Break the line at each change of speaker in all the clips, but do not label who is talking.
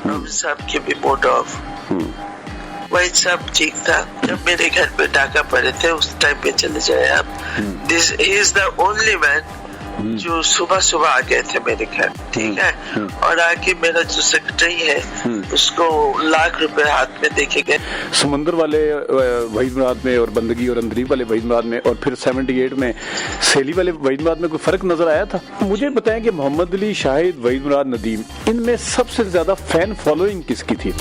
Robin साहब के भी मूड ऑफ, वही सब ठीक था। जब मेरे घर पे डाका पड़े थे उस टाइम पे चले जाए आप। This is the only man जो सुबह सुबह आ गए थे मेरे घर, ठीक है, और आके मेरा जो सेक्रेटरी है उसको लाख रुपए हाथ में देके गए।
समंदर वाले वहीद मुराद में और बंदगी और अंदरीब वाले वहीद मुराद में और फिर 78 में सैली वाले वहीद मुराद में कोई फर्क नजर आया था? मुझे बताएं कि मोहम्मद अली, शाहिद, वहीद मुराद, नदीम, इनमें सबसे ज्यादा फैन फॉलोइंग किसकी थी?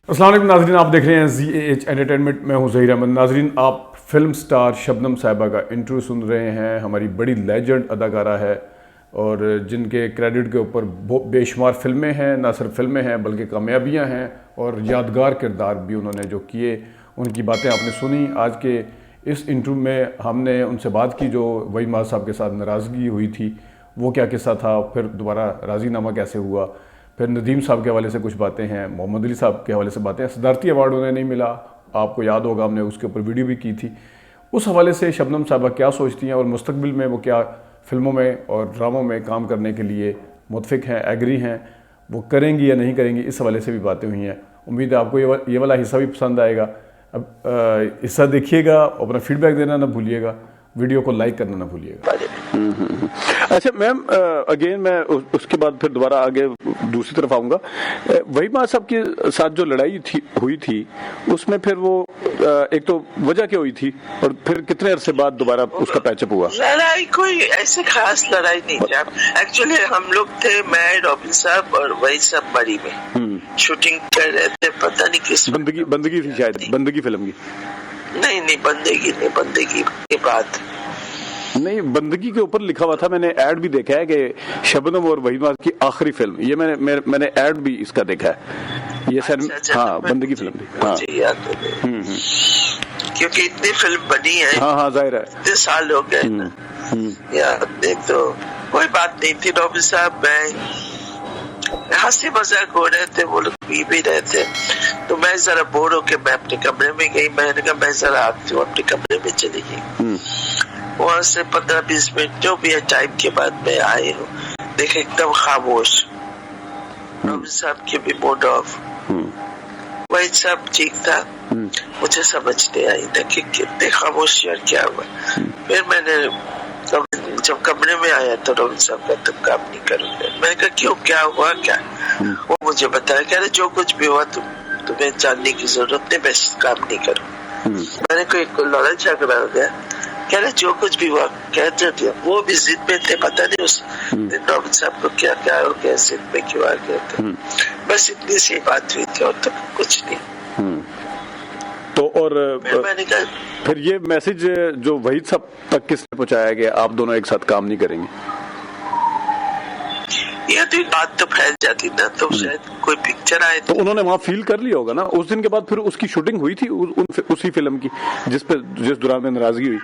अस्सलाम वालेकुम नाज़रीन, आप देख रहे हैं ZAH एंटरटेनमेंट। मैं हूं ज़हीर अहमद। नाज़रीन, आप फिल्म स्टार शबनम साहिबा का इंटरव्यू सुन रहे हैं। हमारी बड़ी लेजेंड अदाकारा है और जिनके क्रेडिट के ऊपर बेशुमार फिल्में हैं, ना सिर्फ फिल्में हैं बल्कि कामयाबियां हैं और यादगार किरदार भी उन्होंने जो किए, उनकी बातें आपने सुनी। आज के इस इंटरव्यू में हमने उनसे बात की जो वहीद मुराद साहब के साथ नाराज़गी हुई थी, वो क्या किस्सा था, फिर दोबारा राज़ीनामा कैसे हुआ, फिर नदीम साहब के हवाले से कुछ बातें हैं, मोहम्मद अली साहब के हवाले से बातें हैं। सदारती अवार्ड उन्हें नहीं मिला, आपको याद होगा, हमने उसके ऊपर वीडियो भी की थी। उस हवाले से शबनम साहबा क्या सोचती हैं और मुस्तकबिल में वो क्या फ़िल्मों में और ड्रामों में काम करने के लिए मुतफिक हैं, एग्री हैं, वो करेंगी या नहीं करेंगी, इस हवाले से भी बातें हुई हैं। उम्मीद है आपको ये वाला हिस्सा भी पसंद आएगा। अब हिस्सा देखिएगा, अपना फीडबैक देना ना भूलिएगा, वीडियो को लाइक करना ना भूलिएगा। अच्छा मैम, अगेन मैं उसके बाद फिर दोबारा आगे दूसरी तरफ आऊँगा। वहीद मुराद साहब के साथ जो लड़ाई हुई थी उसमें फिर वो एक तो वजह क्या हुई थी और फिर कितने अरसे बाद दोबारा उसका पैचअप हुआ?
लड़ाई कोई ऐसे खास लड़ाई नहीं थी। एक्चुअली हम लोग थे, मैं, रॉबिन साहब और वहीद साहब मरी में शूटिंग कर रहे थे, पता नहीं किस
बंदगी थी शायद, बंदगी फिल्म की।
नहीं, बंदगी के बाद
नहीं, बंदगी के ऊपर लिखा हुआ था, मैंने ऐड भी देखा है कि शबनम और वहीद मुराद की आखिरी फिल्म, ये मैंने ऐड भी इसका देखा है। ये सर हाँ, बंदगी फिल्म थी। हाँ,
क्योंकि इतनी फिल्म बनी है।
हाँ, जाहिर है
इतने साल हो गए ना यार। देख तो कोई बात नहीं थी। रॉबिन साहब मैं हंसी मजाक हो रहे थे, वो लोग पी भी रहे थे, तो मैं जरा बोर होके मैं अपने कमरे में गई। मैंने कहा मैं जरा आती हूँ, अपने कमरे में चली गई। वहां से 15-20 मिनट जो भी है टाइम के बाद मैं आई हूँ, देखे एकदम खामोश। रॉबिन साहब के भी मूड ऑफ, वही सब ठीक था। मुझे समझ नहीं आई था कि कितने खामोशी और क्या हुआ। फिर मैंने जब कमरे में आया तो रॉबिन साहब का तुम काम नहीं करोगे। मैंने कहा क्यों, क्या हुआ क्या? वो मुझे बताया, कह रहे जो कुछ भी हुआ तुम्हें जानने की जरूरत नहीं, मैं काम नहीं करूँ। मैंने कोई लड़ाई झगड़ा हो गया? कह रहे जो कुछ भी हुआ कहते थे, वो भी जिद में थे, पता नहीं उस दिन रॉबिन साहब को क्या क्या हो गया, जिद में क्यों आ गए थे। बस इतनी सी बात हुई थी और तो कुछ नहीं।
तो और
मैंने कहा
फिर ये मैसेज जो वहीद साहब तक किसने पहुंचाया कि आप दोनों एक साथ काम नहीं करेंगे?
ये तो बात तो फैल जाती ना, तो शायद कोई पिक्चर आए
तो उन्होंने वहाँ फील कर लिया होगा ना। उस दिन के बाद फिर उसकी शूटिंग हुई थी उसी फिल्म की जिस दौरान में नाराजगी हुई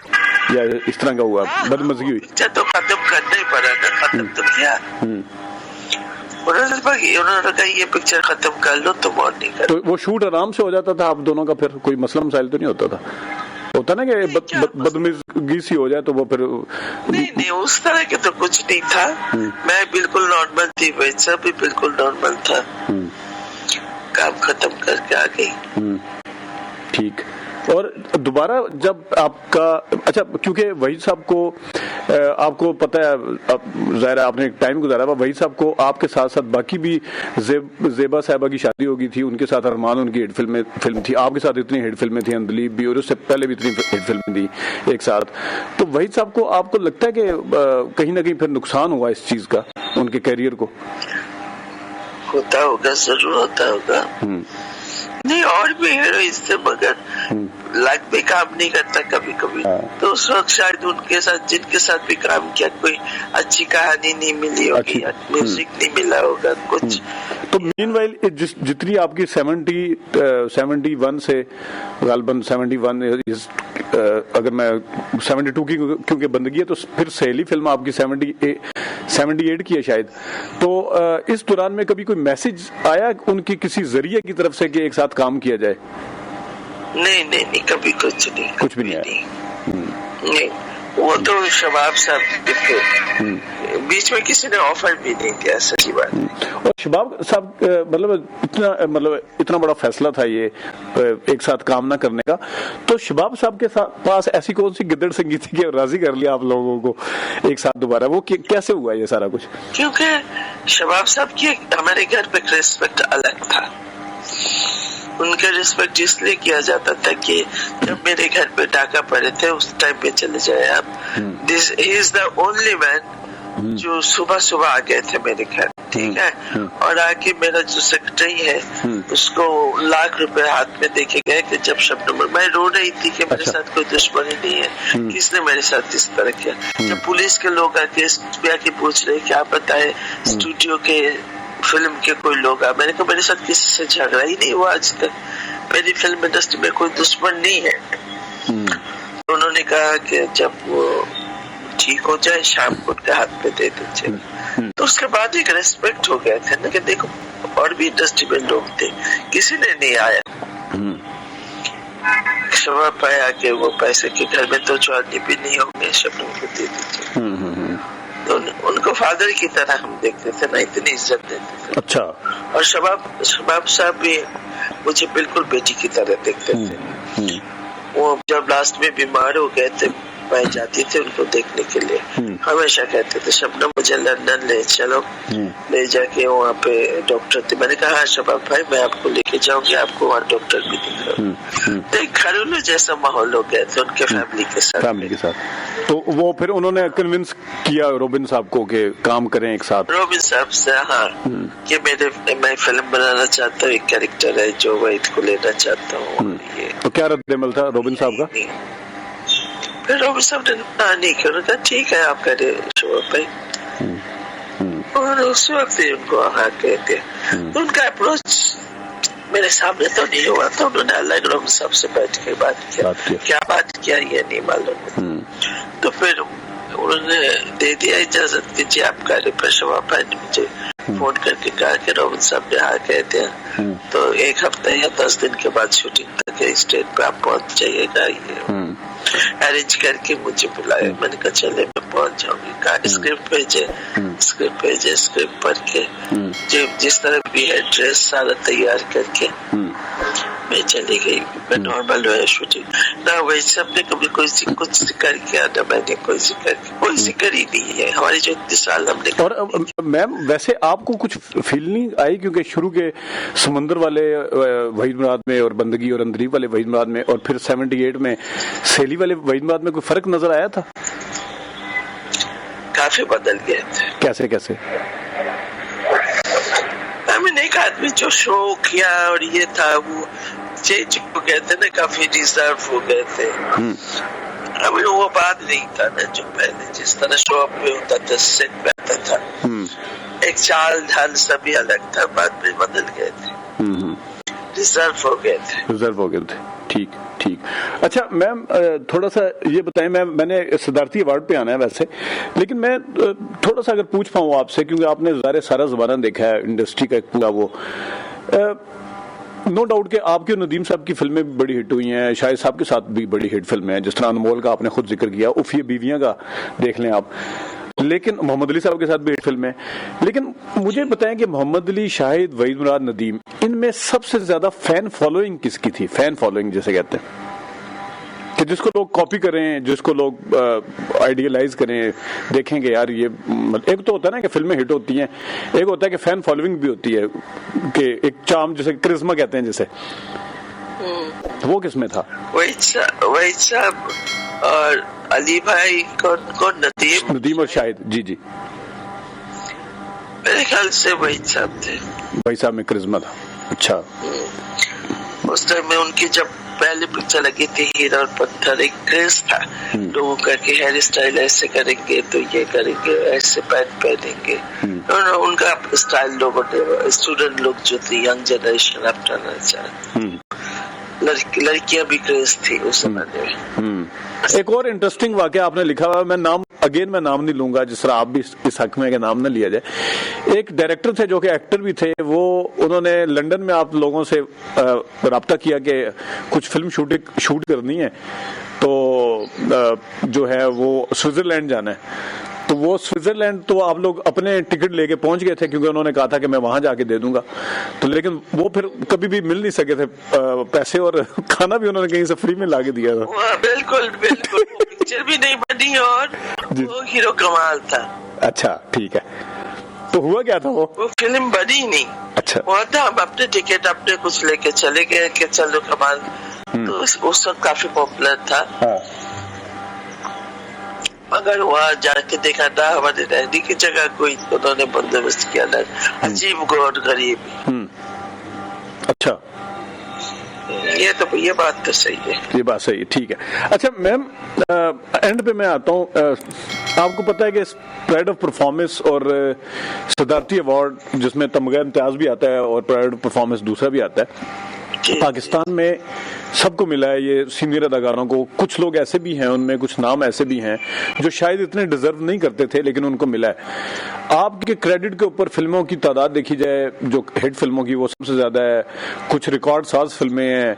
या इस तरह का हुआ, बदमज़गी हुई।
तो खत्म करना ही पड़ा ना, खत्म तो किया। उन्होंने कहा ये पिक्चर खत्म कर लो, तुम और नहीं करो।
तो वो शूट आराम से हो जाता था आप दोनों का, फिर कोई मसला मसाइल तो नहीं होता था? होता ना कि बदमज़गी सी हो जाए तो वो फिर
नहीं उस तरह के तो कुछ नहीं था। मैं बिल्कुल नॉर्मल थी, वैसा भी बिल्कुल नॉर्मल था। काम खत्म करके आ गई।
ठीक। और दोबारा जब आपका, अच्छा क्योंकि वहीद साहब को आपको पता है, ज़ाहिर है आपने एक टाइम गुजारा हुआ, वहीद साहब को आपके साथ साथ बाकी भी ज़ेबा साहिबा की शादी हो गई थी, उनके साथ अरमान उनकी हिट फिल्म थी, आपके साथ इतनी हिट फिल्में थी, अंदलीब भी, और उससे पहले भी इतनी हिट फिल्में थी एक साथ। तो वहीद साहब को आपको लगता है कि कहीं ना कहीं फिर नुकसान हुआ इस चीज़ का उनके कैरियर को?
होता होगा, जरूर होता होगा। नहीं, और भी हीरो इससे मगर लक भी काम नहीं करता कभी कभी। तो उस वक्त शायद उनके साथ जिनके साथ भी काम किया कोई अच्छी कहानी नहीं मिली होगी, म्यूजिक नहीं मिला होगा कुछ।
तो मीनवाइल जितनी आपकी 71 से गालबन 71, अगर मैं 72 की क्योंकि बंदगी है, तो फिर सहेली फिल्म आपकी 78 की है शायद। तो इस दौरान में कभी कोई मैसेज आया उनकी किसी जरिए की तरफ से कि एक साथ काम किया जाए?
नहीं, कभी कुछ भी नहीं आया।
नहीं,
वो तो शबाब साहब के बीच में किसी ने ऑफर भी नहीं किया, सच्ची बात।
और शबाब साहब इतना बड़ा फैसला था ये एक साथ काम ना करने का, तो शबाब साहब के पास ऐसी कौन सी गिद्दड़ संगीत थी कि राजी कर लिया आप लोगों को एक साथ दोबारा? वो कैसे हुआ ये सारा कुछ?
क्योंकि शबाब साहब की हमारे घर पे रिस्पेक्ट अलग था। उनका रिस्पेक्ट इसलिए किया जाता था कि जब मेरे घर पे डाका पड़े थे उस टाइम पे चले जाए आप, this is the only man जो सुबह सुबह आ गए थे मेरे घर, ठीक है, और आके मेरा जो सेक्रेटरी है उसको लाख रुपए हाथ में देके गए कि जब शब्द मैं रो रही थी कि मेरे साथ कोई दुश्मनी नहीं है, किसने मेरे साथ इस तरह किया। जब पुलिस के लोग आके पूछ रहे कि आप बताए स्टूडियो के फिल्म के कोई लोग आ, मैंने कहा मेरे साथ किसी से झगड़ा ही नहीं हुआ आज तक, मेरी फिल्म इंडस्ट्री में कोई दुश्मन नहीं है। तो उन्होंने कहा कि जब वो ठीक हो जाए शाम को उनके हाथ पे दे दीजिए। तो उसके बाद एक रेस्पेक्ट हो गया था ना कि देखो और भी इंडस्ट्री में लोग थे, किसी ने नहीं आया। शबाब पाया कि वो पैसे के घर में तो चौधरी भी नहीं होंगे, शबनम को दे दीजिए। तो उनको फादर की तरह हम देखते थे ना, इतनी इज्जत देते थे।
अच्छा।
और शबाब साहब भी मुझे बिल्कुल बेटी की तरह देखते थे। वो जब लास्ट में बीमार हो गए थे मैं जाती थी उनको देखने के लिए, हमेशा कहते थे शबनम मुझे लंदन ले चलो, ले जाके वहाँ पे डॉक्टर थे। मैंने कहा हाँ शबाब भाई मैं आपको लेके जाऊंगी, आपको वहाँ डॉक्टर भी दिख रहा। तो एक घरेलू जैसा माहौल हो गया था उनके फैमिली के साथ।
तो वो फिर उन्होंने कन्विंस किया रोबिन साहब को कि काम करें एक साथ।
रोबिन साहब से हाँ कि मैं फिल्म बनाना चाहता हूँ, एक कैरेक्टर है जो वाइट को लेना चाहता हूँ।
तो क्या रद्द-ए-अमल था रोबिन साहब का?
फिर रोबिन साहब ने नहीं किया, उन्होंने कहा ठीक है आप करे शो भाई। और उस वक्त ही उनको हाँ कहते, तो उनका अप्रोच मेरे सामने तो नहीं हुआ था, उन्होंने अलग रोबिन साहब से बैठ के बात किया। क्या बात किया ये नहीं मालूम। तो फिर उन्होंने दे दिया इजाजत कि जी आप कार्य पर। शबाब भाई ने मुझे फोन करके कहा कि रोबिन साहब ने हाँ कह दिया, तो एक हफ्ते या 10 दिन के बाद शूटिंग तक स्टेट पे आप पहुंच जाइएगा। ये अरेंज करके मुझे बुलाया, मैंने कहा चले मैं पहुंच जाऊंगी। कहा स्क्रिप्ट भेजे, स्क्रिप्ट पढ़ के जिस तरह भी है ड्रेस सारा तैयार करके मैं चली गई। मैं नॉर्मल हुआ शूटिंग ना, वही सब ने कभी कोई कुछ जिक्र किया ना मैंने कोई जिक्र ही नहीं है हमारी जो इतने साल हमने।
और मैम वैसे आपको कुछ फील नहीं आई क्योंकि शुरू के समंदर वाले वहीद मुराद में और बंदगी और अंदरी वाले वहीद मुराद में और फिर 78 में सेली वाले वहीद मुराद में कोई फर्क नजर आया था?
काफी बदल गए थे।
कैसे?
मैंने एक आदमी जो शो किया और ये था वो चेंज हो गए थे ना, काफी रिजर्व हो गए थे। अभी वो बात नहीं था ना जो पहले जिस तरह शो अप में होता था, सेट पे आता था, एक चाल ढाल सभी अलग था, बाद में बदल गए थे, रिजर्व हो गए थे। ठीक। अच्छा मैम थोड़ा सा ये बताएं, मैंने सदारती अवार्ड पे आना है वैसे, लेकिन मैं थोड़ा सा अगर पूछ पाऊँ आपसे, क्योंकि आपने ज़ाहिर सारा ज़माना देखा है इंडस्ट्री का पूरा वो, नो डाउट कि आपकी और नदीम साहब की फिल्में भी बड़ी हिट हुई हैं, शाहिद साहब के साथ भी बड़ी हिट फिल्में हैं, जिस तरह अनमोल का आपने खुद जिक्र किया, उफ़िए बीवियां का देख लें आप, लेकिन मोहम्मद अली साहब के साथ भी हिट फिल्म है। लेकिन मुझे बताएं कि मोहम्मद अली, शाहिद, वहीद मुराद, नदीम, इनमें सबसे ज्यादा फैन फॉलोइंग किसकी थी? फैन फॉलोइंग जिसे कहते हैं कि जिसको लोग कॉपी करें, जिसको लोग आइडियलाइज करें, देखेंगे यार ये, एक तो होता है ना कि फिल्में हिट होती हैं, एक होता है कि फैन फॉलोइंग भी होती है कि एक चार्म जिसे करिश्मा कहते हैं जिसे, वो किसमें था? वहीद साहब और अली भाई कौन नदीम और
शाहिद। जी
मेरे ख्याल से वहीद साहब थे।
वहीद साहब में करिश्मा था। अच्छा।
उस टाइम में उनकी जब पहली पिक्चर लगी थी हीरा और पत्थर, एक क्रेज था लोगों का कि हेयर स्टाइल ऐसे करेंगे तो ये करेंगे, ऐसे पैंट पहनेंगे, उनका स्टाइल लोगों ने, स्टूडेंट लोग जो थे, यंग जनरेशन अपनाना चाहते। लड़कियां भी क्रेज थी उस जमाने में।
एक और इंटरेस्टिंग वाकया आपने लिखा हुआ, मैं नाम नहीं लूंगा, जिस तरह आप भी इस हक में नाम न लिया जाए। एक डायरेक्टर थे जो कि एक्टर भी थे, वो उन्होंने लंदन में आप लोगों से राब्ता किया कि कुछ फिल्म शूट करनी है, तो जो है वो स्विट्जरलैंड जाना है। तो वो स्विट्जरलैंड तो आप लोग अपने टिकट लेके पहुंच गए थे, क्योंकि उन्होंने कहा था कि मैं वहां जाके दे दूंगा, तो लेकिन वो फिर कभी भी मिल नहीं सके थे पैसे, और खाना भी उन्होंने कहीं से फ्री में लाके दिया था।
बिल्कुल बिल्कुल। पिक्चर भी नहीं बनी और वो हीरो कमाल था।
अच्छा, ठीक है। तो हुआ क्या था? वो
फिल्म बनी नहीं।
अच्छा।
वो था हम अपने टिकट अपने कुछ लेके चले गए कि चलो कमाल, तो उस वक्त काफी पॉपुलर था।
हाँ।
मगर वहाँ जाके देखा था हमारे रहने की जगह कोई उन्होंने बंदोबस्त किया था, अजीब गौर गरीब।
अच्छा,
ये बात तो सही है,
ये बात सही है, ठीक है। अच्छा मैम, एंड पे मैं आता हूँ। आपको पता है कि प्राइड ऑफ परफॉर्मेंस और सदारती अवार्ड, जिसमें तमगा इम्तियाज भी आता है और प्राइड ऑफ परफॉर्मेंस दूसरा भी आता है, पाकिस्तान में सबको मिला है ये सीनियर अदाकारों को। कुछ लोग ऐसे भी हैं, उनमें कुछ नाम ऐसे भी हैं जो शायद इतने डिजर्व नहीं करते थे, लेकिन उनको मिला है। आपके क्रेडिट के ऊपर फिल्मों की तादाद देखी जाए, जो हिट फिल्मों की, वो सबसे ज्यादा है। कुछ रिकॉर्ड साज फिल्में हैं।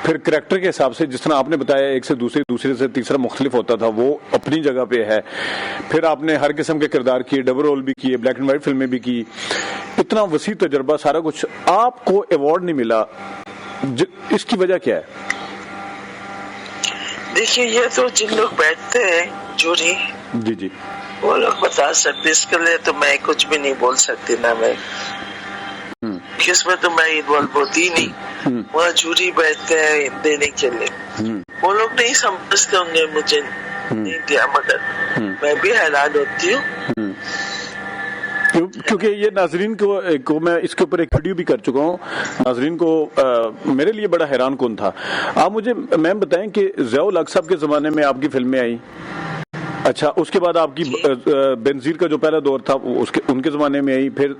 फिर कैरेक्टर के हिसाब से, जिस तरह आपने बताया, एक से दूसरे से तीसरा मुख्तलिफ होता था, वो अपनी जगह पे है। फिर आपने हर किस्म के किरदार किए, डबल रोल भी किए, ब्लैक एंड व्हाइट फिल्में भी की। इतना वसी तजर्बा, सारा कुछ, आपको अवार्ड नहीं मिला, इसकी वजह क्या है?
देखिए, ये तो जिन लोग बैठते हैं जूरी,
जी,
वो लोग बता सकते, इसके लिए तो मैं कुछ भी नहीं बोल सकती ना। मैं किसमें तो मैं इन्वॉल्व होती नहीं। वहाँ जूरी बैठते हैं देने के लिए, वो लोग नहीं समझते होंगे, मुझे नहीं दिया, मगर मैं भी हैरान होती हूँ।
क्योंकि ये नाजरीन को मैं इसके ऊपर एक वीडियो भी कर चुका हूँ। नाजरीन को मेरे लिए बड़ा हैरान कौन था। आप मुझे मैम बताएं कि ज़ियाउल हक साहब के जमाने में आपकी फिल्में आई, अच्छा, उसके बाद आपकी बेनजीर का जो पहला दौर था उनके जमाने में आई, फिर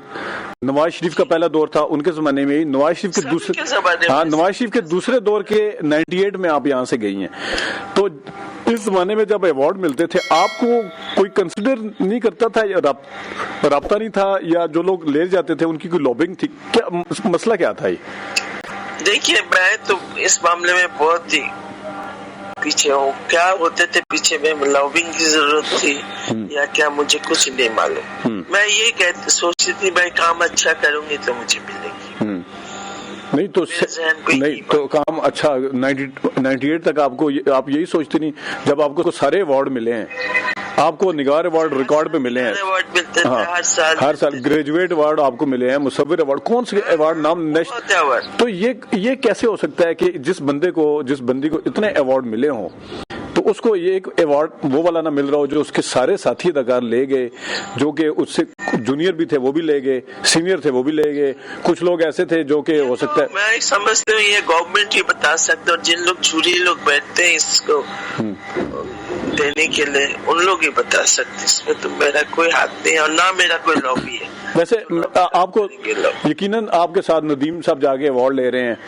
नवाज शरीफ का पहला दौर था, उनके जमाने में आई, नवाज शरीफ के दूसरे दौर के 98 में आप यहाँ से गई हैं। तो इस जमाने में जब अवार्ड मिलते थे, आपको कोई कंसिडर नहीं करता था, या राब्ता नहीं था, या जो लोग ले जाते थे उनकी कोई लॉबिंग थी, क्या मसला क्या था ये?
देखिए, मैं तो इस मामले में बहुत ही पीछे हूँ। क्या होते थे पीछे में, लॉबिंग की जरूरत थी या क्या, मुझे कुछ नहीं मालूम। मैं ये सोचती थी भाई काम अच्छा करूंगी तो मुझे मिलेगी।
नहीं तो काम अच्छा 98 तक आप यही सोचते नहीं, जब आपको सारे अवार्ड मिले हैं, आपको निगार अवार्ड रिकॉर्ड पे मिले हैं,
अवार्ड मिलते थे हर साल
ग्रेजुएट अवार्ड आपको मिले हैं, मुसव्विर अवार्ड, कौन से अवार्ड नाम नेशनल। तो ये कैसे हो सकता है कि जिस बंदी को इतने अवार्ड मिले हों, तो उसको ये एक अवार्ड वो वाला ना मिल रहा हो जो उसके सारे साथी अदाकार ले गए, जो कि उससे जूनियर भी थे वो भी ले गए, सीनियर थे वो भी ले गए, कुछ लोग ऐसे थे जो कि हो सकता है।
मैं समझती हूँ ये गवर्नमेंट ही बता सकते, और जिन लोग जूरी लोग बैठते हैं इसको देने के लिए, उन लोग ही बता सकते। इसमें तो मेरा कोई हाथ नहीं है और ना मेरा कोई लॉबी है।
वैसे आपको यकीनन आपके साथ नदीम साहब जाके अवार्ड ले रहे हैं,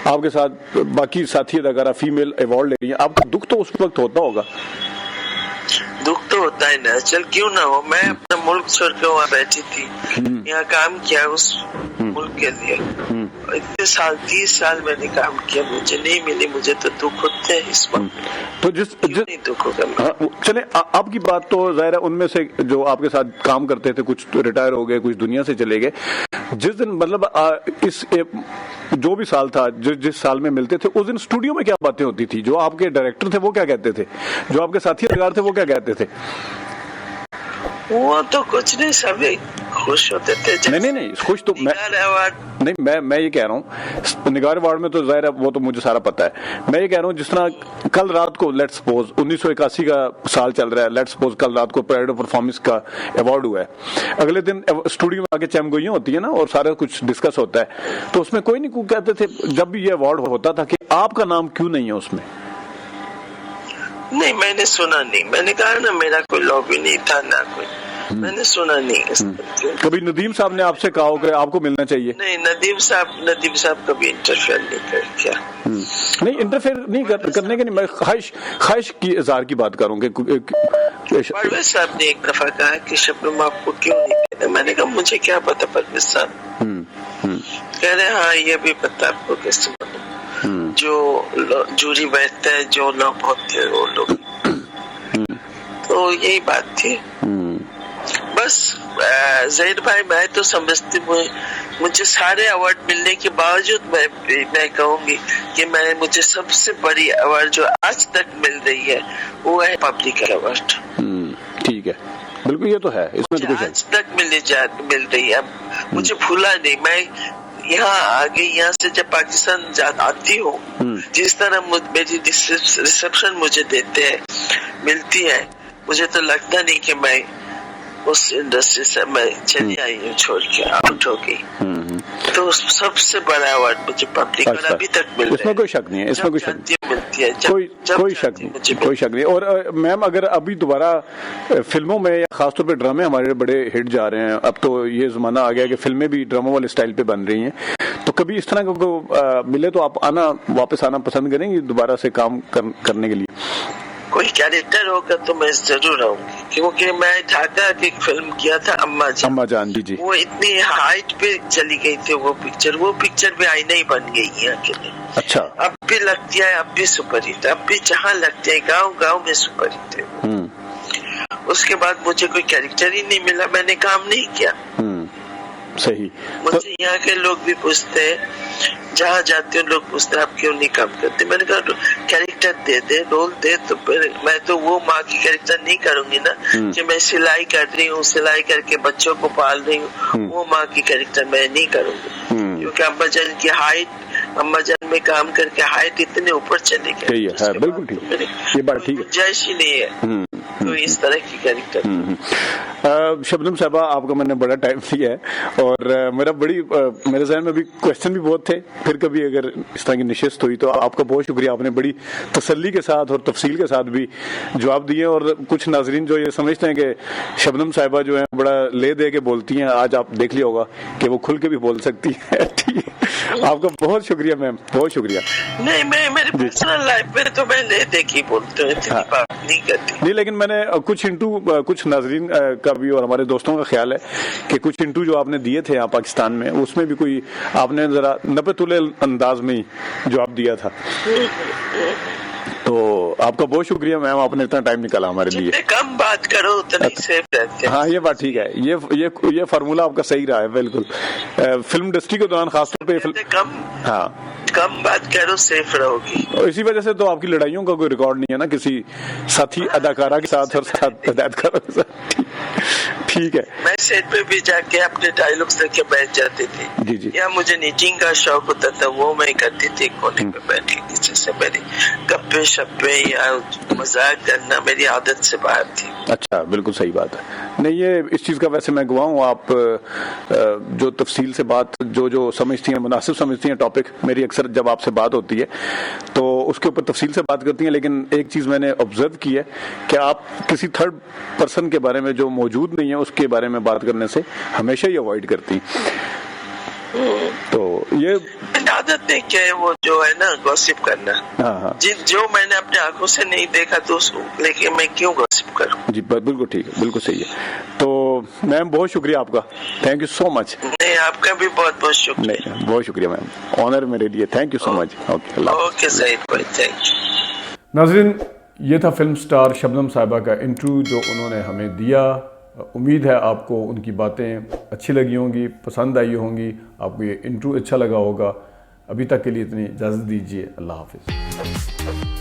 आपके साथ बाकी साथी अदाकारा फीमेल अवार्ड ले रही हैं, आपका दुख तो उस वक्त होता होगा?
दुख तो होता है ना, चल क्यों ना हो। मैं अपना मुल्क छोड़ के वहाँ बैठी थी, यहाँ काम किया उस मुल्क के लिए, इतने साल 30 साल मैंने काम किया, मुझे नहीं मिली, मुझे तो दुख होते है इस वक्त।
तो जिस
नहीं दुख होगा।
चले, आपकी बात तो जाहिर है, उनमें से जो आपके साथ काम करते थे कुछ रिटायर हो गए, कुछ दुनिया से चले गए। जिस दिन मतलब इस जो भी साल था, जिस साल में मिलते थे, उस दिन स्टूडियो में क्या बातें होती थी? जो आपके डायरेक्टर थे वो क्या कहते थे, जो आपके साथी अदाकार थे वो क्या कहते थे?
वो तो कुछ नहीं, सभी खुश होते थे।
नहीं खुश तो मैं ये कह रहा हूँ, निगार अवार्ड में तो जाहिर है वो तो मुझे सारा पता है। मैं ये कह रहा हूँ, जिस तरह कल रात को लेट्स सपोज 1981 का साल चल रहा है, लेट्स सपोज कल रात को प्राइड ऑफ परफॉर्मेंस का अवार्ड हुआ है, अगले दिन स्टूडियो में आके चैमगोइयां होती है ना, और सारा कुछ डिस्कस होता है, तो उसमें कोई नहीं कहते थे जब भी ये अवार्ड होता था कि आपका नाम क्यों नहीं है उसमें?
नहीं, मैंने सुना नहीं, मैंने कहा ना मेरा कोई लॉबी नहीं था ना कोई। میں نے سنا نہیں.
کبھی ندیم صاحب نے آپ سے کہا ہو کہ آپ کو ملنا چاہیے؟
نہیں, ندیم صاحب کبھی انٹرفیئر نہیں کر کیا.
نہیں انٹرفیئر نہیں کرنے کے نہیں، میں خواہش کی اظہار کی بات کروں کہ
پرویز صاحب نے ایک دفعہ کہا کہ شبنم آپ کو کیوں نہیں کہتے. میں نے کہا مجھے کیا پتا پرویز صاحب. کہہ رہے ہاں یہ بھی پتا آپ کو کیسے معلوم، جو جوری بیٹھتا ہے جو لوگ ہوتے ہیں وہ لوگ. تو یہی بات تھی بس. زہیر بھائی میں تو سمجھتی ہوں مجھے سارے ایوارڈ ملنے کے باوجود میں کہوں گی کہ مجھے سب سے بڑی ایوارڈ جو آج تک مل رہی ہے وہ ہے پبلک ایوارڈ.
ٹھیک ہے، بالکل یہ تو ہے، اس میں
آج تک مل رہی ہے. مجھے بھولا نہیں، میں یہاں آگے یہاں سے جب پاکستان آتی ہوں جس طرح میری ریسپشن مجھے دیتے ہیں ملتی ہے، مجھے تو لگتا نہیں کہ میں اس انڈسٹری سے میں چلی آئی ہوں چھوڑ کے آؤٹ ہو گئی. تو سب سے بڑا ایوارڈ مجھے پبلک اور ابھی تک مل رہا ہے.
اس میں کوئی شک نہیں ہے، اس میں کوئی شک نہیں، کوئی شک نہیں. اور میم اگر ابھی دوبارہ فلموں میں یا خاص طور پہ ڈرامے ہمارے بڑے ہٹ جا رہے ہیں، اب تو یہ زمانہ آ گیا کہ فلمیں بھی ڈراموں والے اسٹائل پہ بن رہی ہیں، تو کبھی اس طرح کو ملے تو آپ واپس آنا پسند کریں گے دوبارہ سے کام کرنے کے لیے؟
کوئی کیریکٹر ہوگا تو میں ضرور آؤں گی، کیونکہ میں ڈھاکہ کی ایک فلم کیا تھا اما جان. جی وہ اتنی ہائٹ پہ چلی گئی تھی وہ پکچر بھی آئینہ ہی بن گئی ہے اکیلے.
اچھا.
اب بھی لگتی ہے، اب بھی سپر ہٹ، اب بھی جہاں لگتے ہیں گاؤں میں سپر ہٹ ہے. اس کے بعد مجھے کوئی کیریکٹر ہی نہیں ملا، میں نے کام نہیں کیا.
صحیح.
مجھے یہاں کے لوگ بھی پوچھتے ہیں، جہاں جاتے ہیں لوگ پوچھتے ہیں آپ کیوں نہیں کام کرتے. میں نے کہا کیریکٹر دے رول دے. تو میں تو وہ ماں کی کیریکٹر نہیں کروں گی نا کہ میں سلائی کر رہی ہوں، سلائی کر کے بچوں کو پال رہی ہوں. وہ ماں کی کیریکٹر میں نہیں کروں گی، کیونکہ اما جان کی ہائٹ، اما جان میں کام کر کے ہائٹ اتنے اوپر چلے گئے.
بالکل ٹھیک، یہ بات ٹھیک ہے،
گنجائش ہی نہیں ہے کوئی اس طرح کی کیریکٹر.
شبنم صاحبہ آپ کا میں نے بڑا ٹائم لیا ہے، اور میرے ذہن میں بھی کوشچن بھی بہت تھے. پھر کبھی اگر اس طرح کی نشست ہوئی تو آپ کا بہت شکریہ، آپ نے بڑی تسلی کے ساتھ اور تفصیل کے ساتھ بھی جواب دیے. اور کچھ ناظرین جو یہ سمجھتے ہیں کہ شبنم صاحبہ جو ہیں بڑا لے دے کے بولتی ہیں، آج آپ دیکھ لیا ہوگا کہ وہ کھل کے بھی بول سکتی ہے. آپ کا بہت شکریہ میم، بہت شکریہ.
نہیں میں میری پرسنل لائف میں تو میں لے دے کے بولتا ہوں، اتنی بات نہیں کرتی. نہیں
لیکن میں نے کچھ ناظرین کا بھی اور ہمارے دوستوں کا خیال ہے کہ کچھ انٹرو جو آپ نے دیے تھے یہاں پاکستان میں، اس میں بھی کوئی آپ نے ذرا نپے تلے انداز میں ہی جواب دیا تھا. تو آپ کا بہت شکریہ میم، آپ نے اتنا ٹائم نکالا ہمارے لیے.
کم بات کرو اتنا سیف رہتے ہیں.
ہاں یہ بات ٹھیک ہے، یہ فارمولہ آپ کا صحیح رہا ہے بالکل. فلم انڈسٹری کے دوران خاص طور پہ
کم بات کرو سیف رہو گی.
اسی وجہ سے تو آپ کی لڑائیوں کا کوئی ریکارڈ نہیں ہے نا کسی ساتھی اداکارہ کے ساتھ اور ہدایتکارہ کے ساتھ. ٹھیک ہے.
میں سیٹ پہ بھی جا کے اپنے ڈائلگس لے کے بیٹھ جاتی تھی.
جی.
یا مجھے نیٹنگ کا شوق ہوتا تھا، وہ میں کرتی تھی کونے پہ بیٹھ کے. کسی سے میری گپے شپے یا مذاق کرنا میری عادت سے باہر تھی.
اچھا، بالکل صحیح بات ہے. نہیں یہ اس چیز کا ویسے میں گواہ ہوں، آپ جو تفصیل سے بات جو سمجھتی ہیں، مناسب سمجھتی ہیں ٹاپک. میری اکثر جب آپ سے بات ہوتی ہے تو اس کے اوپر تفصیل سے بات کرتی ہیں، لیکن ایک چیز میں نے آبزرو کی ہے کہ آپ کسی تھرڈ پرسن کے بارے میں جو موجود نہیں ہے اس کے بارے میں بات کرنے سے ہمیشہ ہی اوائڈ کرتی ہیں. تو یہ
عادت نہیں کیا ہے وہ جو ہے نا گوسپ کرنا. جو میں نے اپنے آنکھوں سے نہیں دیکھا تو اس کو لے کے میں کیوں گوسپ کروں.
جی بالکل ٹھیک ہے، بالکل صحیح ہے. تو میم بہت شکریہ آپ کا، تھینک یو سو مچ.
نہیں آپ کا بھی بہت بہت شکریہ.
نہیں بہت شکریہ میم، آنر میرے لیے. Thank you so much.
Okay Saeed بھائی، تھینک یو.
ناظرین یہ تھا فلم سٹار شبنم صاحبہ کا انٹرویو جو انہوں نے ہمیں دیا. امید ہے آپ کو ان کی باتیں اچھی لگی ہوں گی، پسند آئی ہوں گی، آپ کو یہ انٹرویو اچھا لگا ہوگا. ابھی تک کے لیے اتنی اجازت دیجیے. اللہ حافظ.